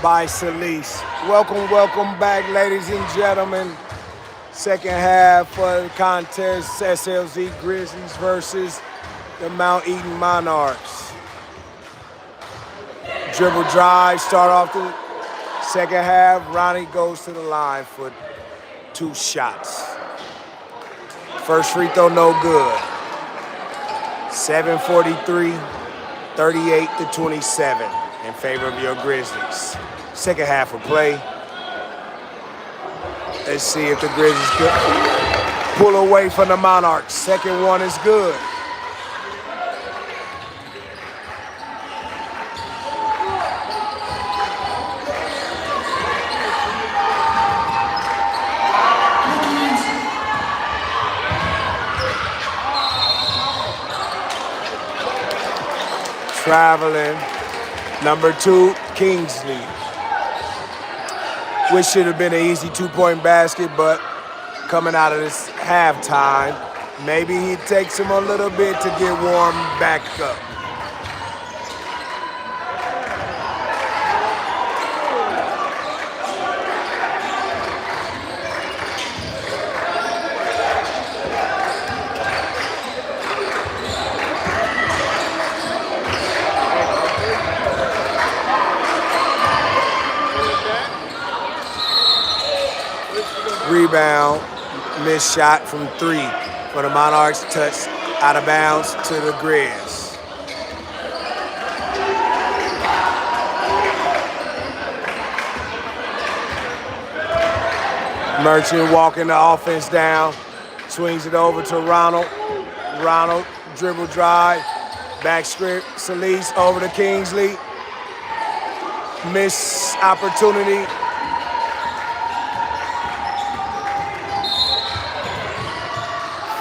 by SLZ. Welcome back, ladies and gentlemen. Second half of the contest, SLZ Grizzlies versus the Mount Eden Monarchs. Dribble drive, start off the second half. Ronnie goes to the line for 2 shots. First free throw, no good. 7:43, 38-27 in favor of your Grizzlies. Second half of play. Let's see if the Grizzlies can pull away from the Monarchs. Second one is good. Traveling, number 2, Kingsley. Which should have been an easy 2-point basket, but coming out of this halftime, maybe he takes him a little bit to get warmed back up. Rebound, missed shot from 3 for the Monarchs, touch out of bounds to the GRIZZ. Merchant walking the offense down, swings it over to Ronald. Ronald, dribble drive, back script, SLZ over to Kingsley. Missed opportunity.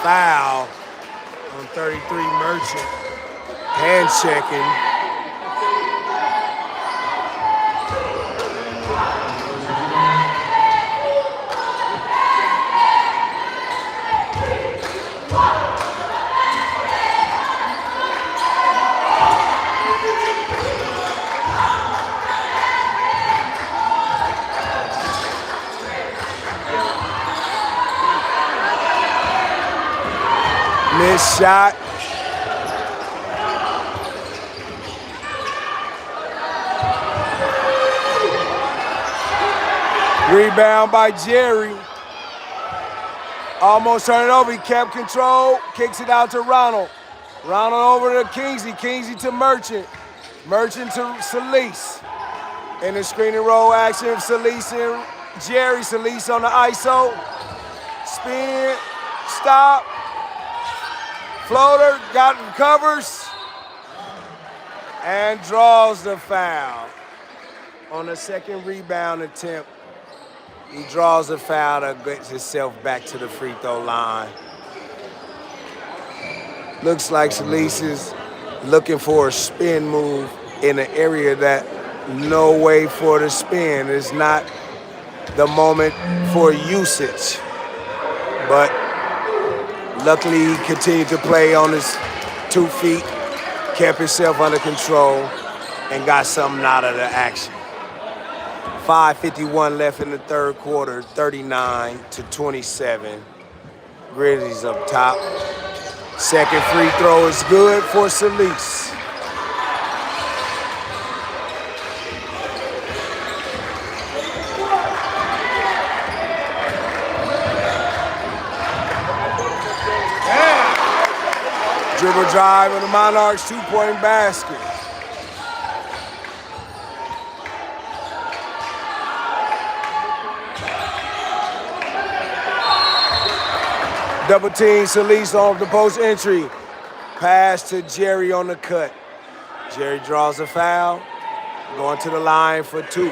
Foul on 33, Merchant. Hand checking. Missed shot. Rebound by Jerry. Almost turned it over. He kept control. Kicks it out to Ronald. Ronald over to Kingsley. Kingsley to Merchant. Merchant to SLZ. In the screen and roll action, SLZ and Jerry. SLZ on the ISO. Spin. Stop. Floater, covers, and draws the foul. On the second rebound attempt, he draws the foul to get himself back to the free throw line. Looks like SLZ is looking for a spin move in an area that no way for the spin. It's not the moment for usage, but luckily, he continued to play on his 2 feet, kept himself under control, and got something out of the action. 5:51 left in the third quarter, 39-27. Grizzlies up top. Second free throw is good for SLZ. Dribble drive of the Monarchs, 2-point basket. Double team, SLZ off the post entry. Pass to Jerry on the cut. Jerry draws a foul, going to the line for 2.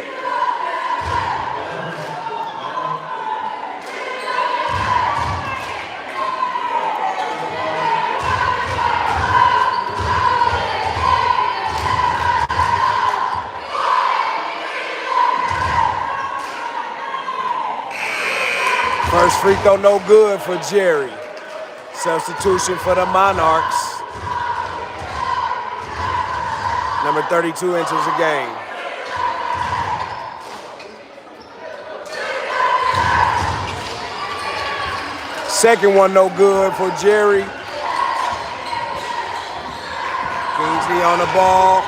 First free throw, no good for Jerry. Substitution for the Monarchs. Number 32 enters the game. Second one no good for Jerry. Kingsley on the ball.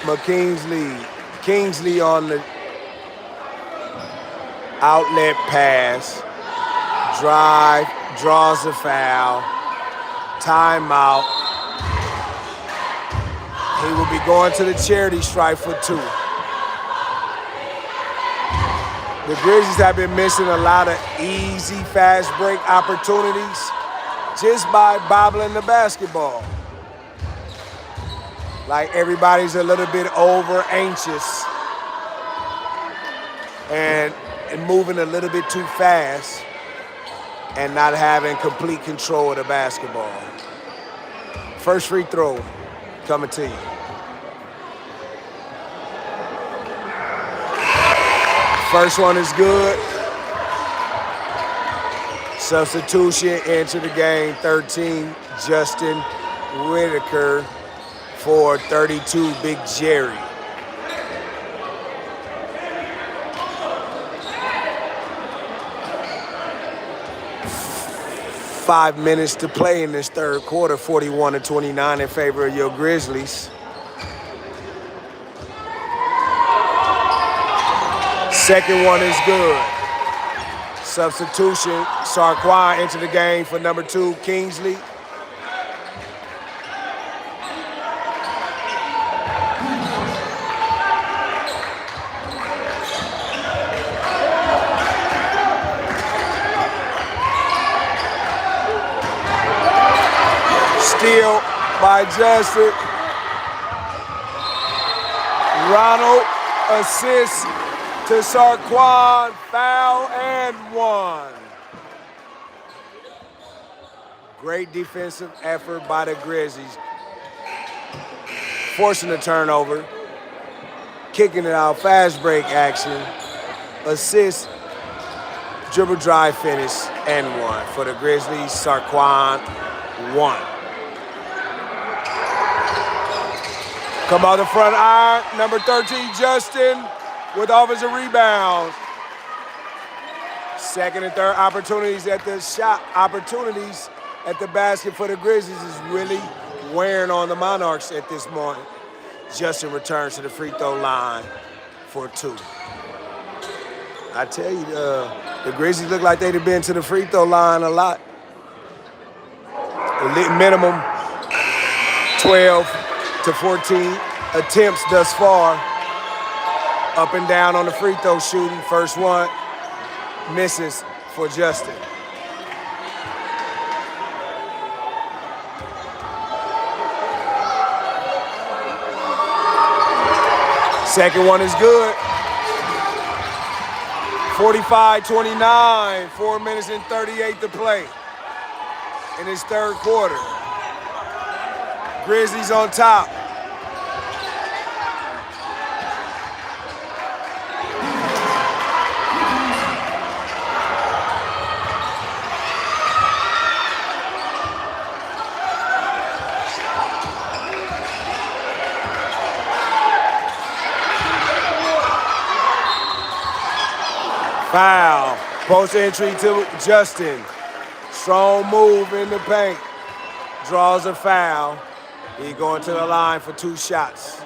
But Kingsley on the outlet pass, drive, draws a foul, timeout. He will be going to the charity stripe for 2. The Grizzlies have been missing a lot of easy fast break opportunities just by bobbling the basketball. Like everybody's a little bit over anxious and moving a little bit too fast and not having complete control of the basketball. First free throw coming to you. First one is good. Substitution into the game, 13, Justin Whitaker for 32, Big Jerry. Five minutes to play in this third quarter, 41-29 in favor of your Grizzlies. Second one is good. Substitution, Sarquin into the game for number 2, Kingsley. Steal by Justin. Ronald assists to Sarquin, foul and 1. Great defensive effort by the Grizzlies. Forcing the turnover, kicking it out, fast break action, assist, dribble drive finish, and 1. For the Grizzlies, Sarquin, 1. Come out the front iron, number 13, Justin, with offensive rebounds. Second and third opportunities at the basket for the Grizzlies is really wearing on the Monarchs at this moment. Justin returns to the free throw line for 2. I tell you, the Grizzlies look like they'd have been to the free throw line a lot. Minimum 12 to 14 attempts thus far. Up and down on the free throw shooting. First one misses for Justin. Second one is good. 45-29, 4 minutes and 38 to play in this third quarter. Grizzlies on top. Foul. Post entry to Justin. Strong move in the paint. Draws a foul. He going to the line for 2 shots.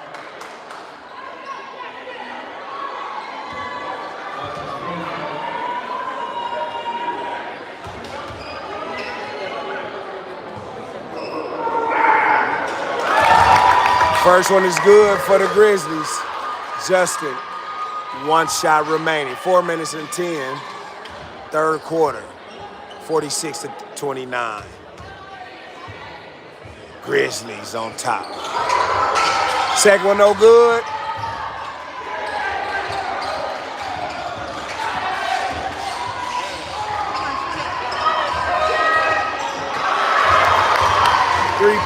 First one is good for the Grizzlies. Justin. 1 shot remaining. 4 minutes and 10. Third quarter. 46-29. Grizzlies on top. Second one no good.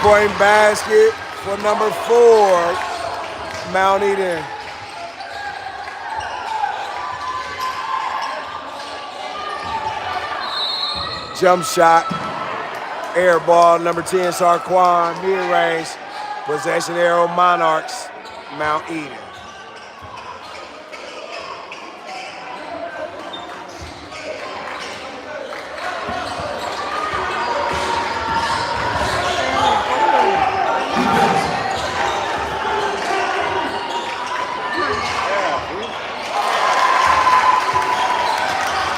Three-point basket for number 4, Mount Eden. Jump shot, air ball, number 10, Sarquan, mid-range. Possession arrow, Monarchs, Mount Eden.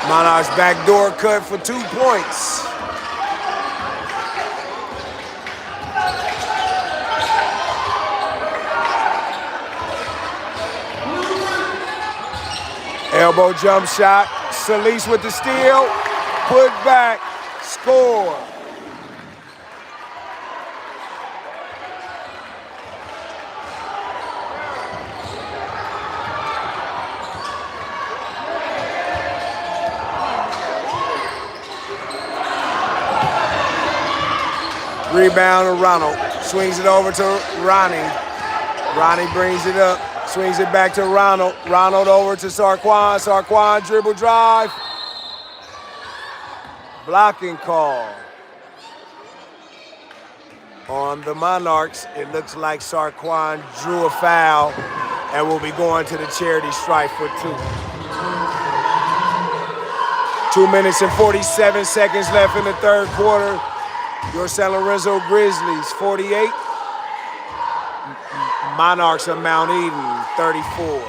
Monarchs backdoor cut for 2 points. Elbow jump shot. SLZ with the steal. Put back. Score. Rebound to Ronald. Swings it over to Ronnie. Ronnie brings it up. Swings it back to Ronald. Ronald over to Sarquan. Sarquan dribble drive. Blocking call. On the Monarchs, it looks like Sarquan drew a foul and will be going to the charity stripe for 2. 2 minutes and 47 seconds left in the third quarter. Your San Lorenzo Grizzlies, 48. Monarchs of Mount Eden, 34.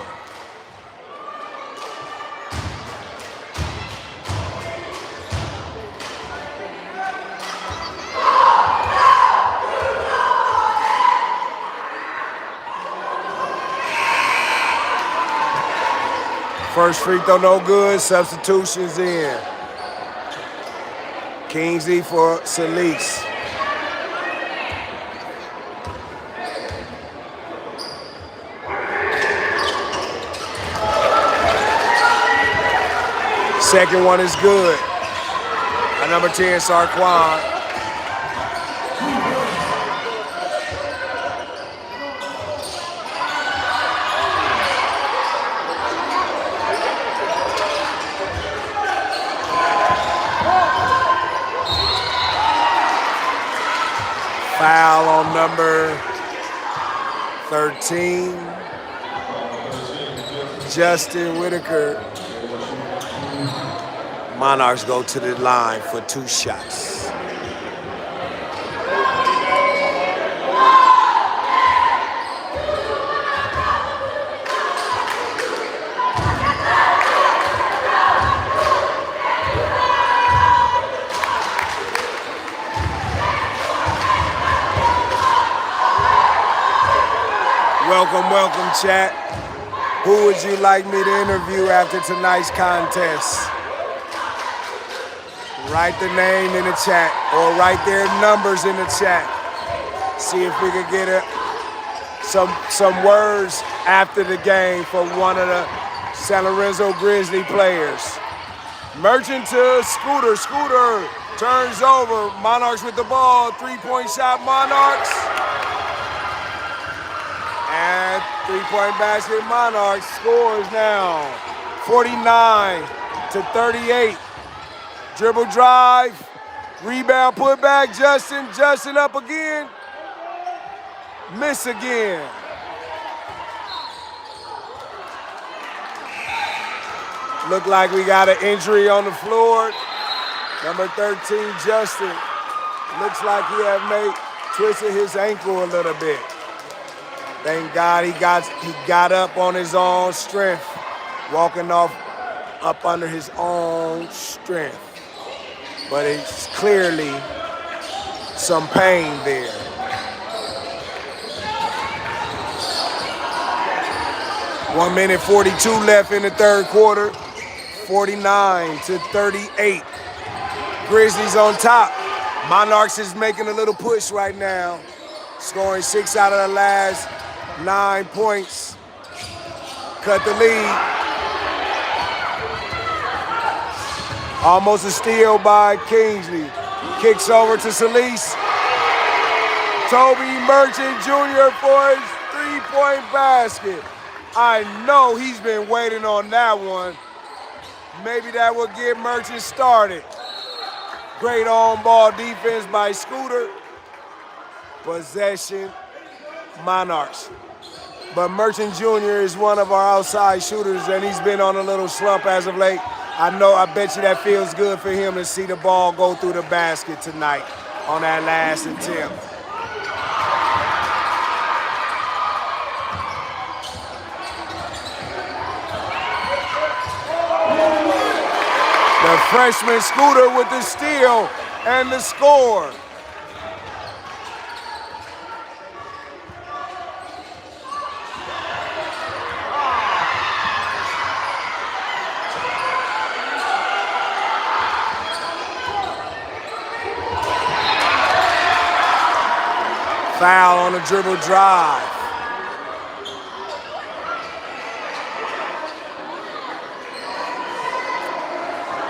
First free throw no good, substitutions in. Kingsley for SLZ. Second one is good. A number 10, Sarquan. Foul on number 13, Justin Whitaker. Monarchs go to the line for 2 shots. Welcome, welcome, chat. Who would you like me to interview after tonight's contest? Write the name in the chat or write their numbers in the chat. See if we could get some words after the game from one of the San Lorenzo Grizzly players. Merchant to Scooter. Scooter turns over. Monarchs with the ball. 3-point shot, Monarchs. And 3-point basket, Monarchs scores now. 49-38. Dribble drive, rebound, put back, Justin. Justin up again. Miss again. Look like we got an injury on the floor. Number 13, Justin. Looks like he had twisted his ankle a little bit. Thank God he got up on his own strength, walking off up under his own strength. But it's clearly some pain there. One minute 42 left in the third quarter. 49-38. Grizzlies on top. Monarchs is making a little push right now, scoring 6 out of the last 9 points. Cut the lead. Almost a steal by Kingsley. Kicks over to SLZ. Toby Merchant Jr. for his three-point basket. I know he's been waiting on that one. Maybe that will get Merchant started. Great on-ball defense by Scooter. Possession, Monarchs. But Merchant Jr. is one of our outside shooters, and he's been on a little slump as of late. I bet you that feels good for him to see the ball go through the basket tonight on that last attempt. The freshman Scooter with the steal and the score. Foul on the dribble drive.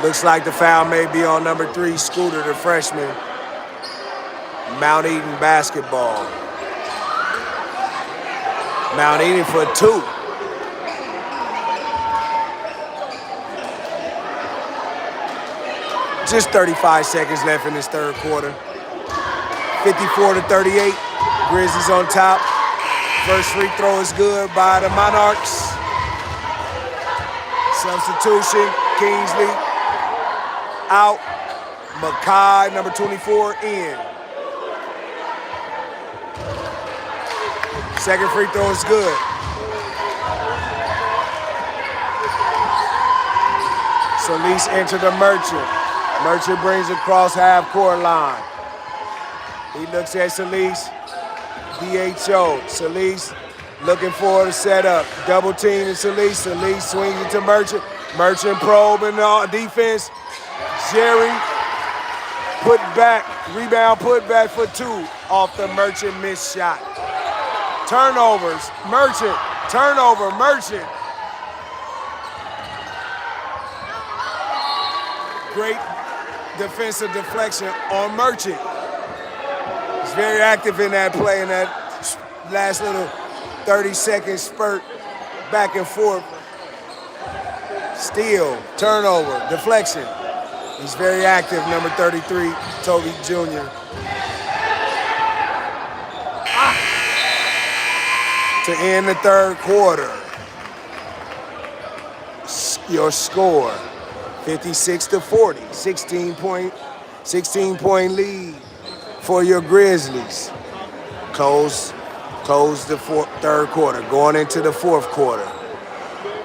Looks like the foul may be on number 3, Scooter, the freshman. Mount Eden basketball. Mount Eden for 2. Just 35 seconds left in this third quarter. 54-38. Grizzlies on top. First free throw is good by the Monarchs. Substitution, Kingsley out. Makai, number 24, in. Second free throw is good. Solis entered the Merchant. Merchant brings across half-court line. He looks at Solis. DHO. Solis looking for the setup. Double team to Solis. Solis swings it to Merchant. Merchant probing defense. Jerry put back. Rebound put back for 2 off the Merchant missed shot. Turnovers. Merchant. Turnover. Merchant. Great defensive deflection on Merchant. He's very active in that play, in that last little 30-second spurt back and forth. Steal, turnover, deflection. He's very active, number 33, Toby Jr. To end the third quarter, your score, 56-40, 16-point lead for your Grizzlies. Close the third quarter, going into the fourth quarter.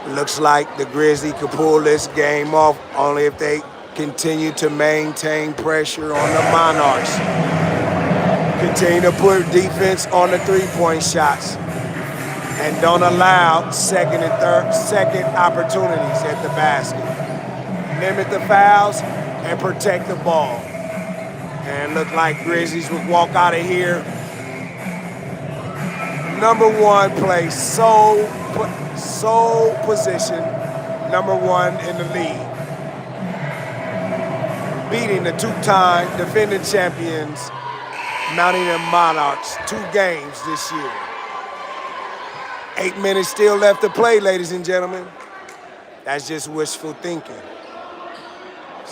Looks like the Grizzlies could pull this game off only if they continue to maintain pressure on the Monarchs. Continue to put defense on the three-point shots and don't allow second opportunities at the basket. Limit the fouls and protect the ball. And look like Grizzlies would walk out of here. Number 1 place, sole position, number 1 in the league. Beating the 2-time defending champions, Mount Eden Monarchs, 2 games this year. 8 minutes still left to play, ladies and gentlemen. That's just wishful thinking.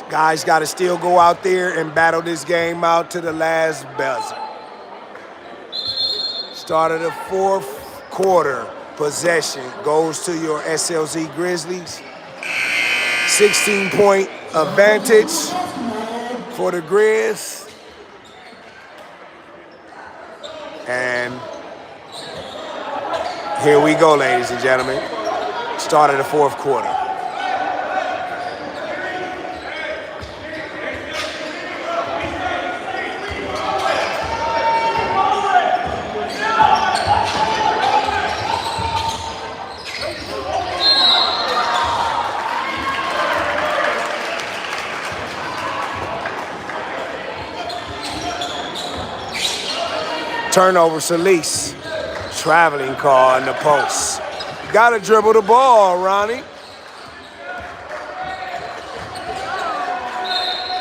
Guys got to still go out there and battle this game out to the last buzzer. Start of the fourth quarter, possession goes to your SLZ Grizzlies. 16-point advantage for the GRIZZ. And here we go, ladies and gentlemen. Start of the fourth quarter. Turnover, Solis. Traveling call in the post. Gotta dribble the ball, Ronnie.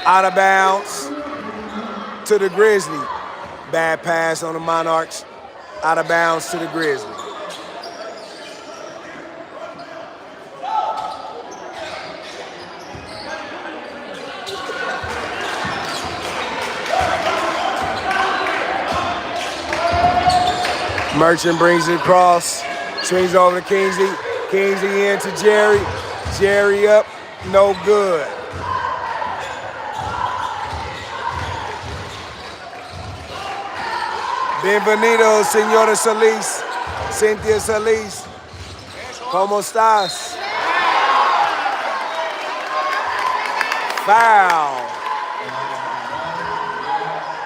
Out of bounds to the Grizzlies. Bad pass on the Monarchs. Out of bounds to the Grizzlies. Merchant brings it across. Swings over to Kingsley. Kingsley in to Jerry. Jerry up. No good. Bienvenido, señora Solis. Cynthia Solis. ¿Cómo estás? Foul.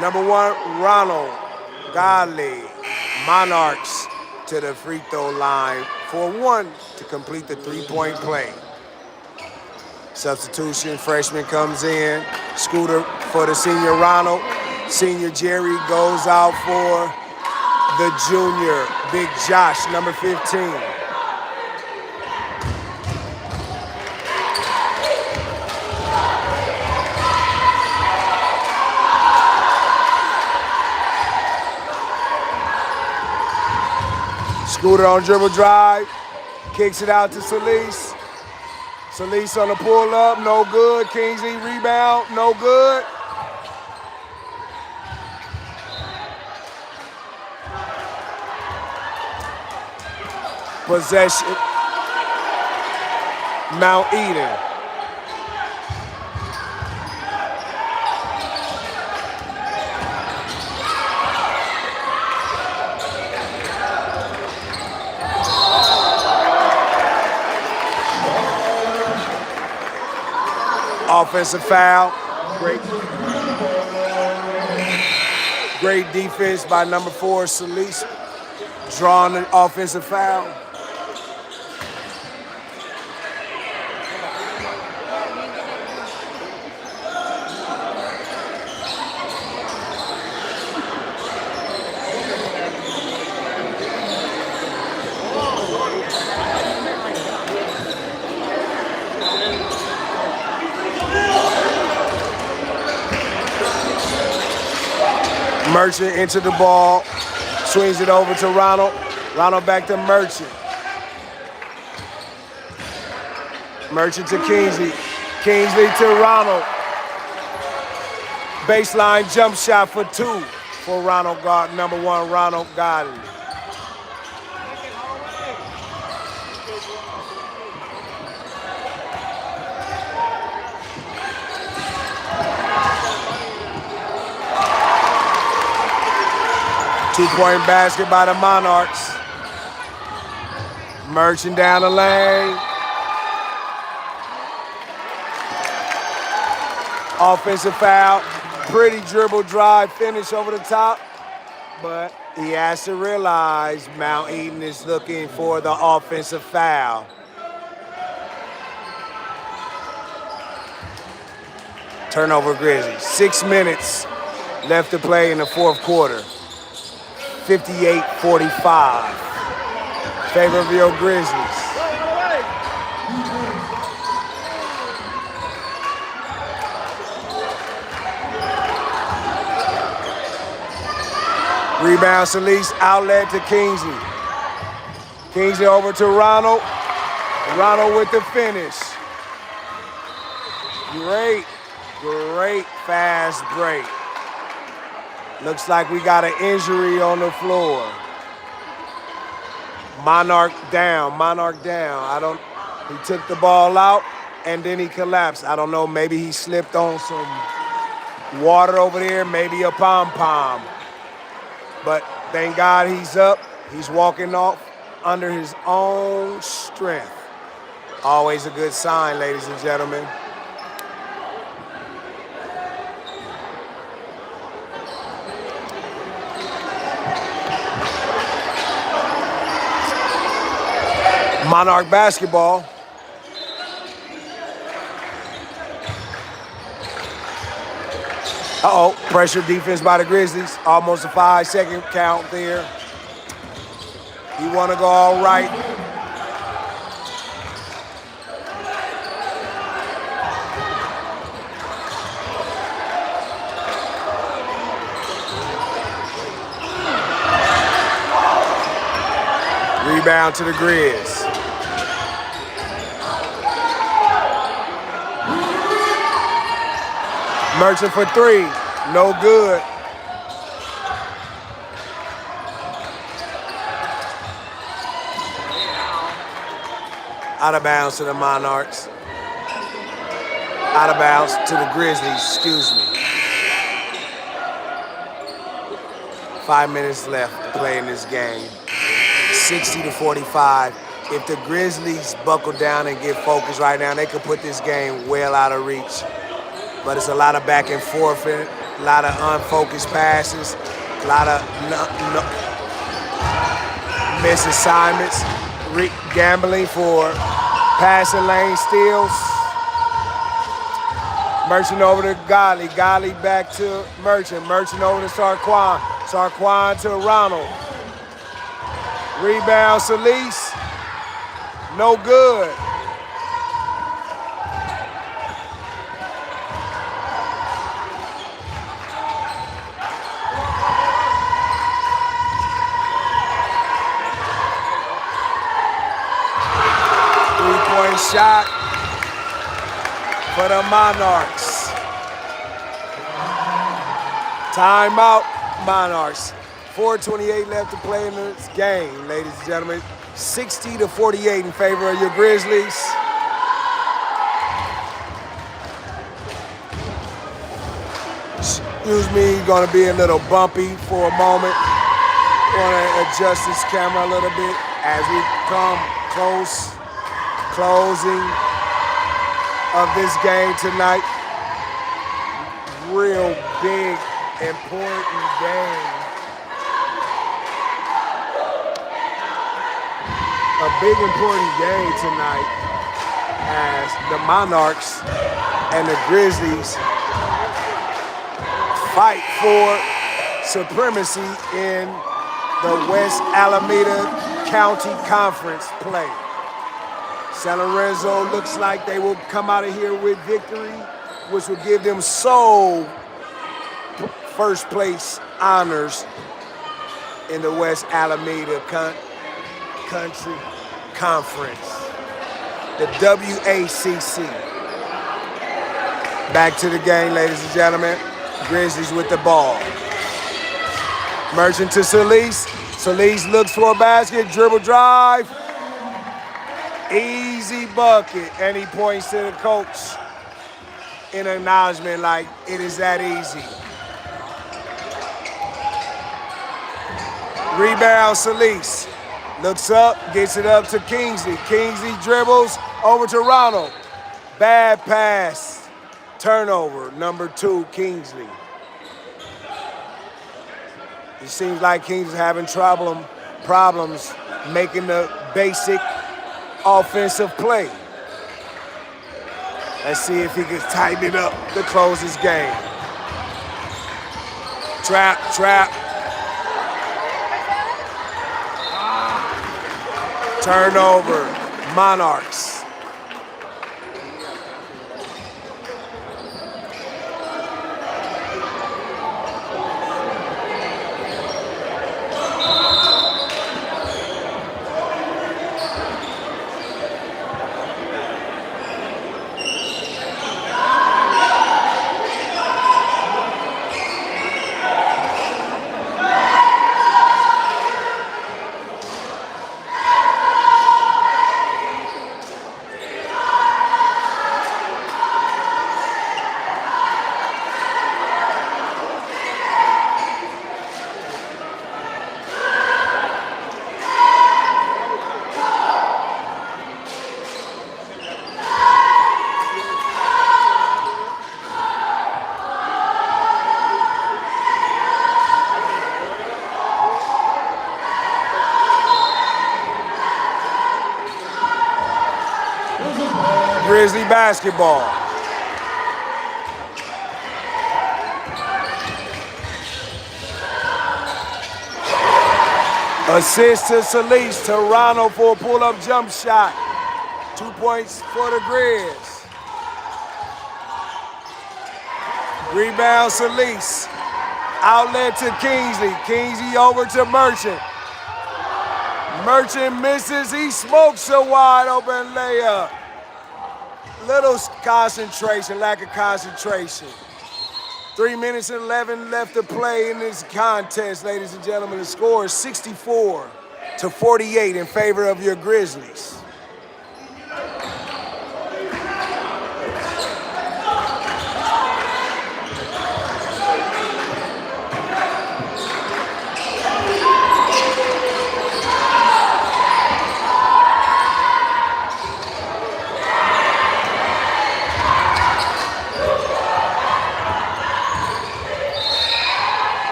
Number 1, Ronald Godley. Monarchs to the free throw line for 1 to complete the 3-point play. Substitution, freshman comes in. Scooter for the senior Ronald. Senior Jerry goes out for the junior, Big Josh, number 15. Scooter on dribble drive, kicks it out to Solis. Solis on the pull up, no good. Kingsley rebound, no good. Possession, Mount Eden. Offensive foul. Great defense by number 4, Solis. Drawing the offensive foul. Merchant into the ball, swings it over to Ronald. Ronald back to Merchant. Merchant to Kingsley. Kingsley to Ronald. Baseline jump shot for 2 for Ronald, number 1, Ronald Godley. Two-point basket by the Monarchs. Merchant down the lane. Offensive foul. Pretty dribble drive finish over the top. But he has to realize Mount Eden is looking for the offensive foul. Turnover Grizzlies. 6 minutes left to play in the 4th quarter. 58-45. Favor of your Grizzlies. Rebound Solis, outlet to Kingsley. Kingsley over to Ronald. Ronald with the finish. Great fast break. Looks like we got an injury on the floor. Monarch down. He took the ball out and then he collapsed. I don't know, maybe he slipped on some water over there, maybe a pom-pom. But thank God he's up. He's walking off under his own strength. Always a good sign, ladies and gentlemen. Monarch basketball. Pressure defense by the Grizzlies. Almost a 5-second count there. You want to go all right. Rebound to the GRIZZ. Merchant for three, no good. Out of bounds to the Monarchs. Out of bounds to the Grizzlies, excuse me. 5 minutes left to play in this game. 60-45. If the Grizzlies buckle down and get focused right now, they could put this game well out of reach. But it's a lot of back and forth, a lot of unfocused passes, a lot of missed assignments, gambling for passing lane steals. Merchant over to Godley, Godley back to Merchant, Merchant over to Sarquan, Sarquan to Ronald. Rebound, Salise, no good. Shot for the Monarchs. Timeout, Monarchs. 4:28 left to play in this game, ladies and gentlemen. 60-48 in favor of your Grizzlies. Excuse me, gonna be a little bumpy for a moment. Wanna adjust this camera a little bit as we come close. Closing of this game tonight. Real big, important game. A big, important game tonight as the Monarchs and the Grizzlies fight for supremacy in the West Alameda County Conference play. San Lorenzo looks like they will come out of here with victory, which will give them sole first place honors in the West Alameda Country Conference, the WACC. Back to the game, ladies and gentlemen. Grizzlies with the ball. Merchant to Salise. Salise looks for a basket, dribble drive. Easy bucket, and he points to the coach in acknowledgement like it is that easy. Rebound, Salise. Looks up, gets it up to Kingsley. Kingsley dribbles over to Ronald. Bad pass. Turnover, number 2, Kingsley. It seems like Kingsley's having problems making the basic offensive play. Let's see if he can tighten it up to close this game. Trap. Turnover, Monarchs. Grizzly basketball. Assist to Salise, to Ronald for a pull-up jump shot. 2 points for the GRIZZ. Rebound, Salise. Outlet to Kingsley. Kingsley over to Merchant. Merchant misses. He smokes a wide open layup. Little concentration, lack of concentration. 3 minutes and 11 left to play in this contest, ladies and gentlemen. The score is 64-48 in favor of your Grizzlies.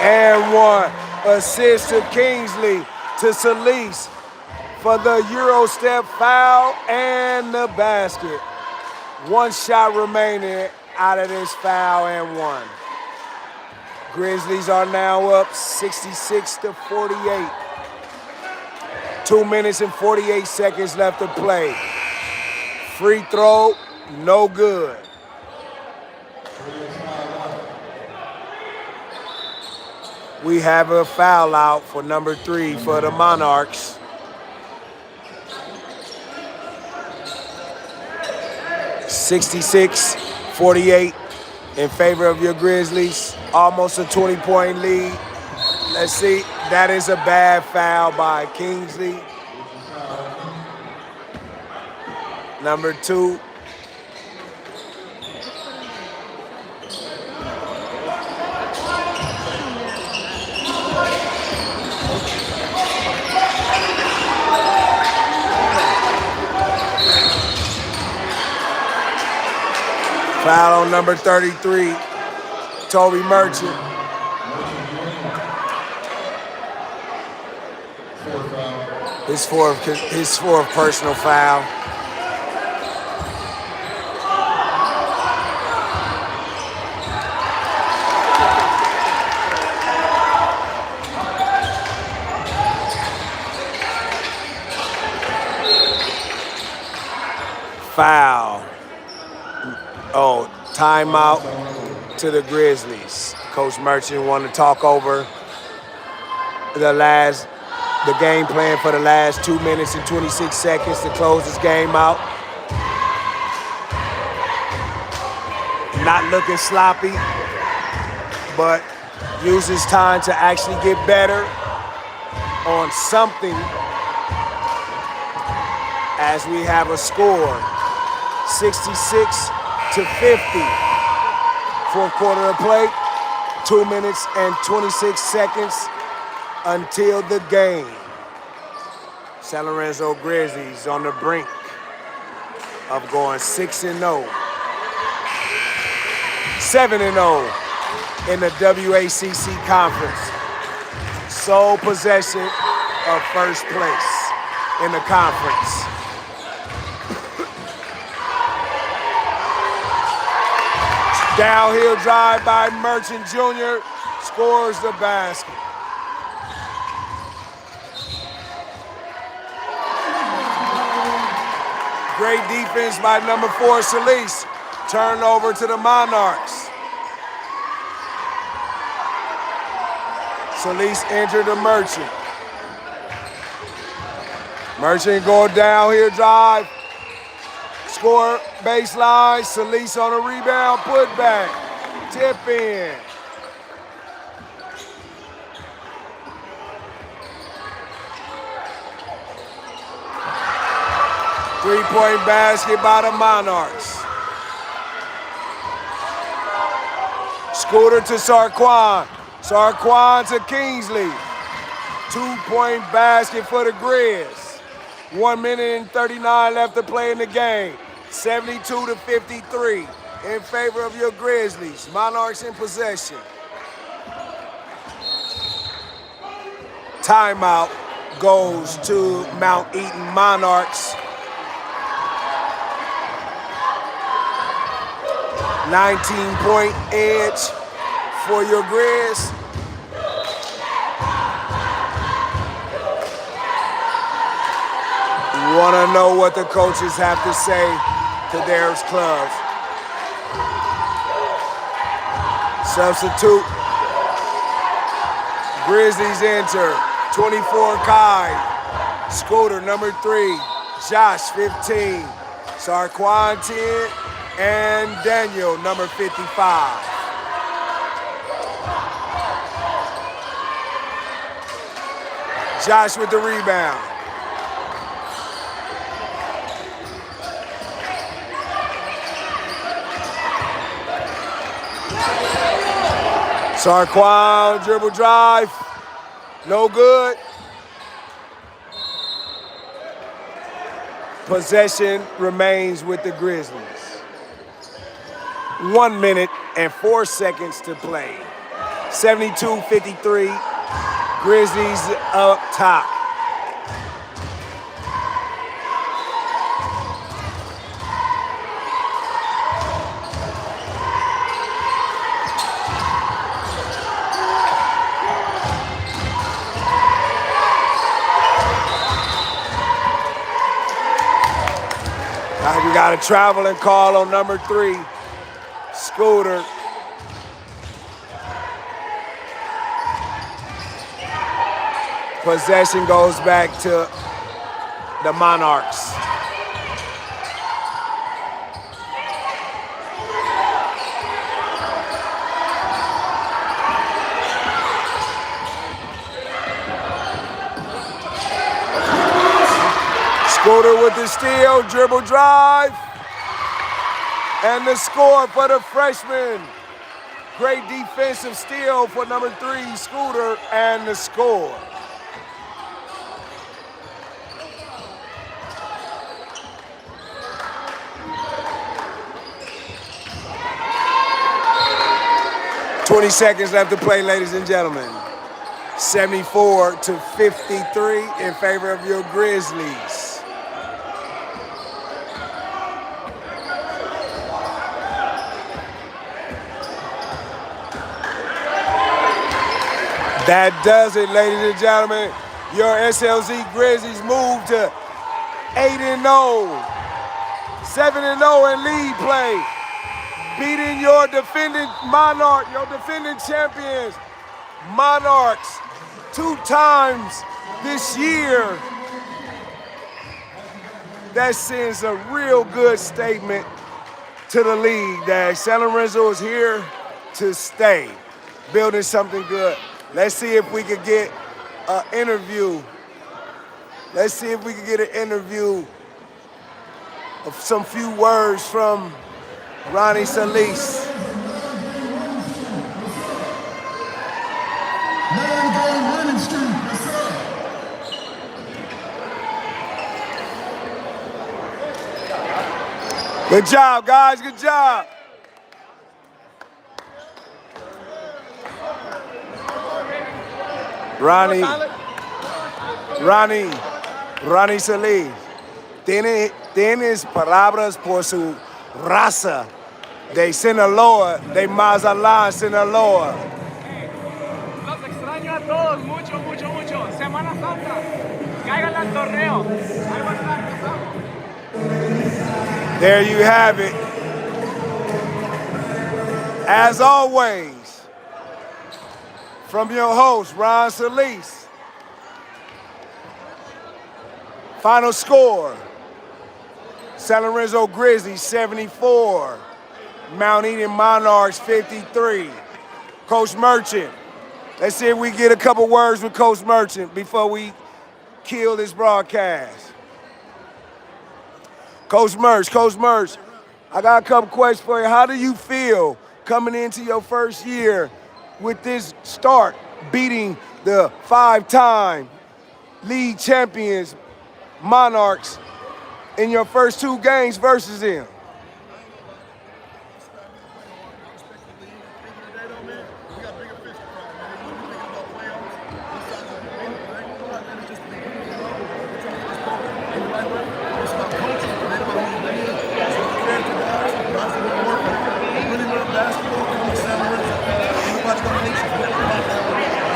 And one assist to Kingsley to SLZ for the Euro step foul and the basket. One shot remaining out of this foul and one. Grizzlies are now up 66-48. 2 minutes and 48 seconds left to play. Free throw, no good. We have a foul out for number 3 for the Monarchs. (66-48) in favor of your Grizzlies. Almost a 20-point lead. Let's see. That is a bad foul by Kingsley. Number 2. Foul on number 33, Toby Merchant. His fourth personal foul. Foul. Oh, timeout to the Grizzlies. Coach Merchant wanted to talk over the game plan for the last 2 minutes and 26 seconds to close this game out. Not looking sloppy, but uses time to actually get better on something as we have a score, 66-50. Fourth quarter of play, 2 minutes and 26 seconds until the game. San Lorenzo Grizzlies on the brink of going 6-0, 7-0 in the WACC conference. Sole possession of first place in the conference. Downhill drive by Merchant Jr. scores the basket. Great defense by number 4, SLZ. Turnover to the Monarchs. SLZ entered the Merchant. Merchant go downhill drive. Score baseline. SLZ on a rebound. Put back. Tip in. Three-point basket by the Monarchs. Scooter to Sarquan. Sarquan to Kingsley. 2-point basket for the GRIZZ. 1 minute and 39 left to play in the game. 72-53 in favor of your Grizzlies. Monarchs in possession. Timeout goes to Mount Eaton Monarchs. 19-point edge for your GRIZZ. You want to know what the coaches have to say to their clubs. Substitute. Grizzlies enter 24 Kai, Scooter number 3, Josh 15, Sarquan 10, and Daniel number 55. Josh with the rebound. Sarquan dribble drive, no good. Possession remains with the Grizzlies. 1 minute and 4 seconds to play. 72-53, Grizzlies up top. Now you got a traveling call on number 3, Scooter. Possession goes back to the Monarchs. Scooter with the steal, dribble drive, and the score for the freshman. Great defensive steal for number 3, Scooter, and the score. "20 seconds left to play, ladies and gentlemen. 74-53 in favor of your Grizzlies. That does it, ladies and gentlemen. Your SLZ Grizzlies move to 8-0, 7-0 in league play, beating your defending Monarch, your defending champions, Monarchs, 2 times this year. That sends a real good statement to the league that San Lorenzo is here to stay, building something good. Let's see if we could get an interview. Let's see if we could get an interview of some few words from Ronnie SLZ. Good job, guys, good job. Ronnie SLZ. Tienes palabras por su raza de Sinaloa, de Mazatlán, Sinaloa. Los extraño a todos, mucho, mucho, mucho. Semana Santa, cáiganle al torneo. Ahí va a estar, empezamos. There you have it. As always, from your host, Ron SLZ. Final score, San Lorenzo Grizzlies 74, Mount Eden Monarchs 53. Coach Merchant, let's see if we get a couple words with Coach Merchant before we kill this broadcast. Coach Merch, I got a couple questions for you. How do you feel coming into your first year with this start, beating the 5-time league champions Monarchs in your first 2 games versus them?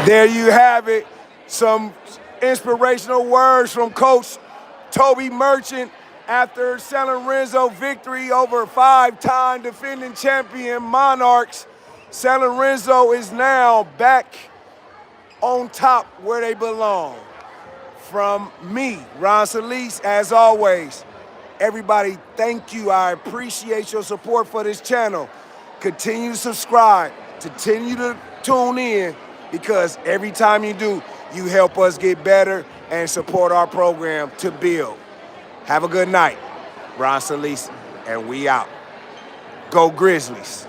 There you have it, some inspirational words from Coach Toby Merchant after San Lorenzo victory over 5-time defending champion Monarchs. San Lorenzo is now back on top where they belong. From me, Ron Solis, as always, everybody, thank you. I appreciate your support for this channel. Continue to subscribe, continue to tune in, because every time you do, you help us get better and support our program to build. Have a good night. Ron Solis, and we out. Go Grizzlies.